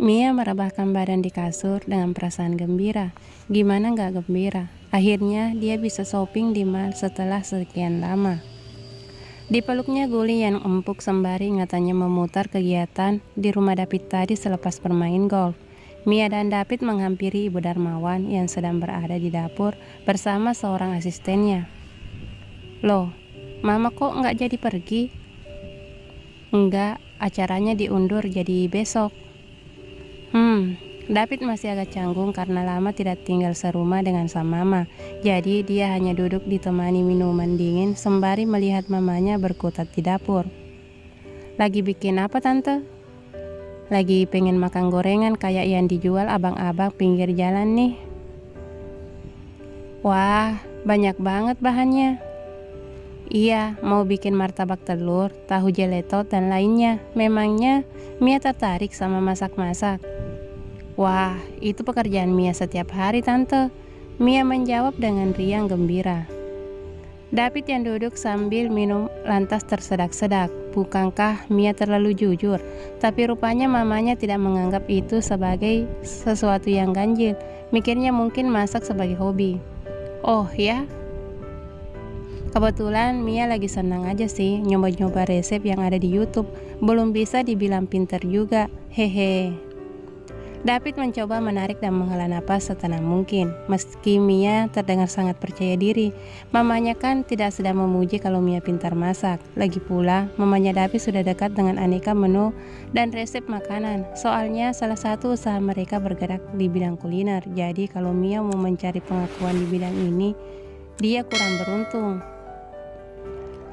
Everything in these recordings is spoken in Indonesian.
Mia merebahkan badan di kasur dengan perasaan gembira. Gimana nggak gembira? Akhirnya dia bisa shopping di mall setelah sekian lama. Dipeluknya Guli yang empuk sembari ingatannya memutar kegiatan di rumah David tadi selepas bermain golf. Mia dan David menghampiri Ibu Darmawan yang sedang berada di dapur bersama seorang asistennya. Loh, Mama kok nggak jadi pergi? Enggak, acaranya diundur jadi besok. David masih agak canggung karena lama tidak tinggal serumah dengan sang mama. Jadi dia hanya duduk ditemani minuman dingin sembari melihat mamanya berkutat di dapur. Lagi bikin apa tante? Lagi pengen makan gorengan kayak yang dijual abang-abang pinggir jalan nih. Wah, banyak banget bahannya. Iya, mau bikin martabak telur, tahu jeletot dan lainnya. Memangnya Mia tertarik sama masak-masak? Wah, itu pekerjaan Mia setiap hari tante. Mia menjawab dengan riang gembira. David yang duduk sambil minum lantas tersedak-sedak. Bukankah Mia terlalu jujur? Tapi rupanya mamanya tidak menganggap itu sebagai sesuatu yang ganjil. Mikirnya mungkin masak sebagai hobi. Oh ya? Kebetulan Mia lagi senang aja sih nyoba-nyoba resep yang ada di YouTube. Belum bisa dibilang pinter juga. Hehe. David mencoba menarik dan menghela napas setenang mungkin. Meski Mia terdengar sangat percaya diri, mamanya kan tidak sedang memuji kalau Mia pintar masak. Lagi pula, mamanya David sudah dekat dengan aneka menu dan resep makanan. Soalnya salah satu usaha mereka bergerak di bidang kuliner. Jadi kalau Mia mau mencari pengakuan di bidang ini, dia kurang beruntung.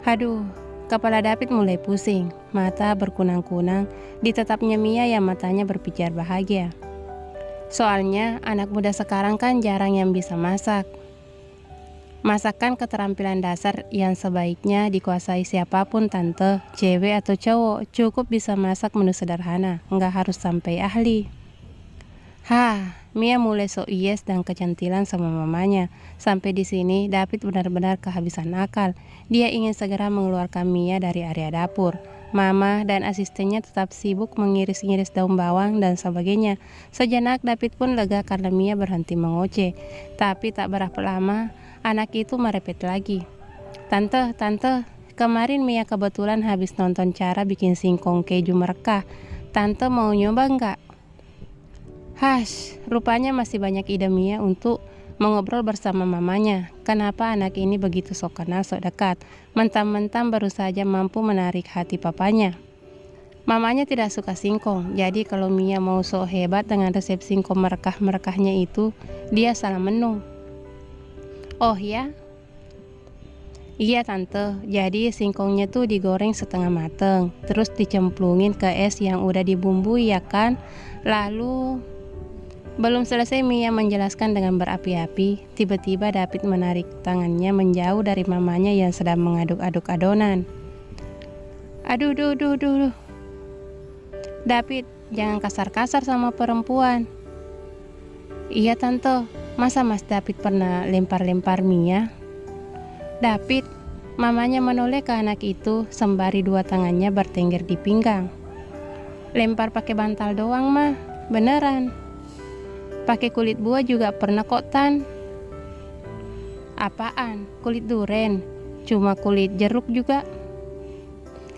Aduh, kepala David mulai pusing, mata berkunang-kunang, ditetapnya Mia yang matanya berpijar bahagia. Soalnya anak muda sekarang kan jarang yang bisa masak. Masakan keterampilan dasar yang sebaiknya dikuasai siapapun tante, cewek atau cowok, cukup bisa masak menu sederhana, nggak harus sampai ahli. Mia mulai so yes dan kecantilan sama mamanya. Sampai di sini David benar-benar kehabisan akal. Dia ingin segera mengeluarkan Mia dari area dapur. Mama dan asistennya tetap sibuk mengiris-ngiris daun bawang dan sebagainya. Sejenak David pun lega karena Mia berhenti mengoceh. Tapi tak berapa lama anak itu merepet lagi. Tante, kemarin Mia kebetulan habis nonton cara bikin singkong keju merekah. Tante mau nyoba nggak? Rupanya masih banyak ide Mia untuk mengobrol bersama mamanya. Kenapa anak ini begitu sok kenal, sok dekat? Mentang-mentang baru saja mampu menarik hati papanya. Mamanya tidak suka singkong, jadi kalau Mia mau sok hebat dengan resep singkong merekah-merekahnya itu, dia salah menu. Oh ya? Iya tante, jadi singkongnya tuh digoreng setengah mateng, terus dicemplungin ke es yang udah dibumbui ya kan? Lalu... Belum selesai Mia menjelaskan dengan berapi-api, tiba-tiba David menarik tangannya menjauh dari mamanya yang sedang mengaduk-aduk adonan. Aduh. David, jangan kasar-kasar sama perempuan. Iya tante, masa Mas David pernah lempar-lempar Mia? David, mamanya menoleh ke anak itu sembari dua tangannya bertengger di pinggang. Lempar pakai bantal doang mah, beneran. Pakai kulit buah juga pernah kok Tan. Apaan? Kulit duren? Cuma kulit jeruk juga?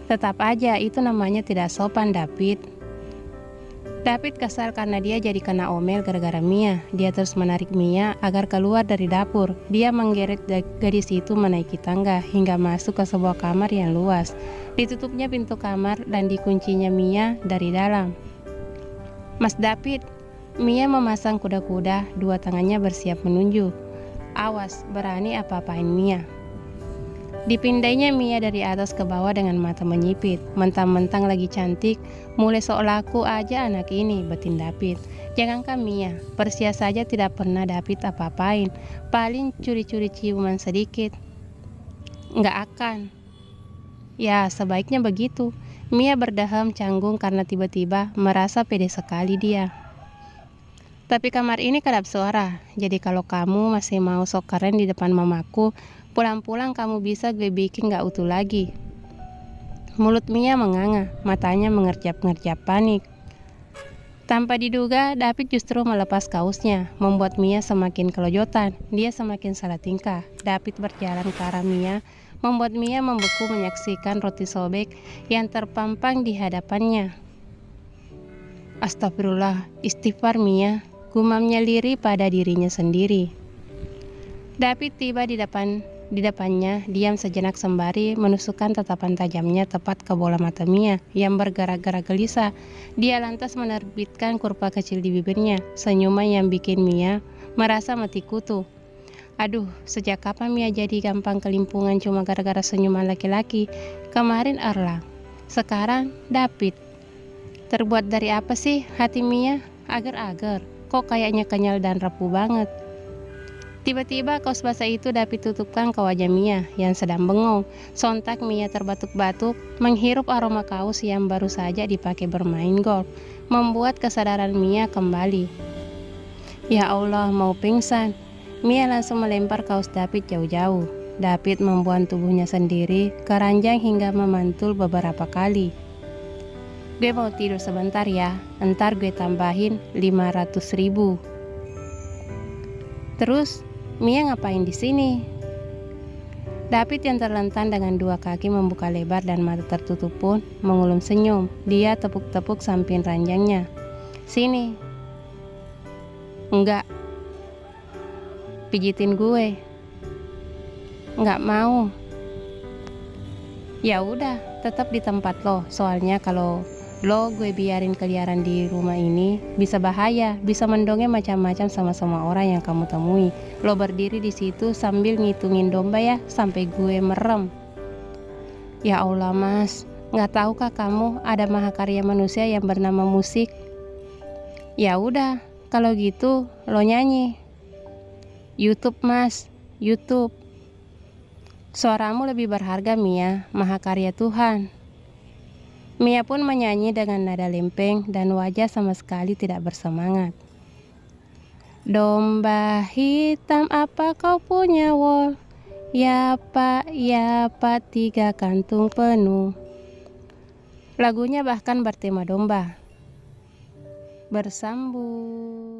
Tetap aja itu namanya tidak sopan David. David kesal karena dia jadi kena omel gara-gara Mia. Dia terus menarik Mia agar keluar dari dapur. Dia menggeret gadis itu menaiki tangga hingga masuk ke sebuah kamar yang luas. Ditutupnya pintu kamar dan dikuncinya Mia dari dalam. Mas David, Mia memasang kuda-kuda, dua tangannya bersiap menunjuk. Awas, berani apa-apain Mia. Dipindainya Mia dari atas ke bawah dengan mata menyipit. Mentang-mentang lagi cantik, mulai sok laku aja anak ini, betin David. Jangankan Mia, Persia saja tidak pernah David apa-apain. Paling curi-curi ciuman sedikit. Nggak akan. Ya, sebaiknya begitu. Mia berdaham canggung karena tiba-tiba merasa pede sekali dia. Tapi kamar ini kedap suara, jadi kalau kamu masih mau sok keren di depan mamaku, pulang-pulang kamu bisa gue bikin gak utuh lagi. Mulut Mia menganga, matanya mengerjap-ngerjap panik. Tanpa diduga, David justru melepas kaosnya, membuat Mia semakin kelojotan. Dia semakin salah tingkah. David berjalan ke arah Mia, membuat Mia membeku menyaksikan roti sobek yang terpampang di hadapannya. Astagfirullah, istighfar Mia, gumamnya lirih pada dirinya sendiri. David tiba di depannya, diam sejenak sembari menusukkan tatapan tajamnya tepat ke bola mata Mia yang bergerak-gerak gelisah. Dia lantas menerbitkan kurva kecil di bibirnya, senyuman yang bikin Mia merasa mati kutu. Aduh, sejak kapan Mia jadi gampang kelimpungan cuma gara-gara senyuman laki-laki? Kemarin Erlang, sekarang David. Terbuat dari apa sih hati Mia? Agar-agar, kok kayaknya kenyal dan rapuh banget. Tiba-tiba kaos basah itu David tutupkan ke wajah Mia yang sedang bengong. Sontak Mia terbatuk-batuk, menghirup aroma kaos yang baru saja dipakai bermain golf, membuat kesadaran Mia kembali. Ya Allah, mau pingsan. Mia langsung melempar kaos David jauh-jauh. David membuang tubuhnya sendiri ke ranjang hingga memantul beberapa kali. Gue mau tidur sebentar ya, ntar gue tambahin 500.000. Terus, Mia ngapain di sini? David yang terlentang dengan dua kaki membuka lebar dan mata tertutup pun mengulum senyum. Dia tepuk-tepuk samping ranjangnya. Sini. Enggak. Pijitin gue. Enggak mau. Ya udah, tetap di tempat lo. Soalnya kalau lo gue biarin keliaran di rumah ini bisa bahaya, bisa mendongeng macam-macam sama semua orang yang kamu temui. Lo berdiri di situ sambil ngitungin domba ya, sampai gue merem. Ya Allah mas, nggak tahukah kamu ada mahakarya manusia yang bernama musik? Ya udah, kalau gitu lo nyanyi. YouTube mas, YouTube. Suaramu lebih berharga Mia, mahakarya Tuhan. Mia pun menyanyi dengan nada lempeng dan wajah sama sekali tidak bersemangat. Domba hitam apa kau punya wol? Ya pak, 3 kantung penuh. Lagunya bahkan bertema domba. Bersambung.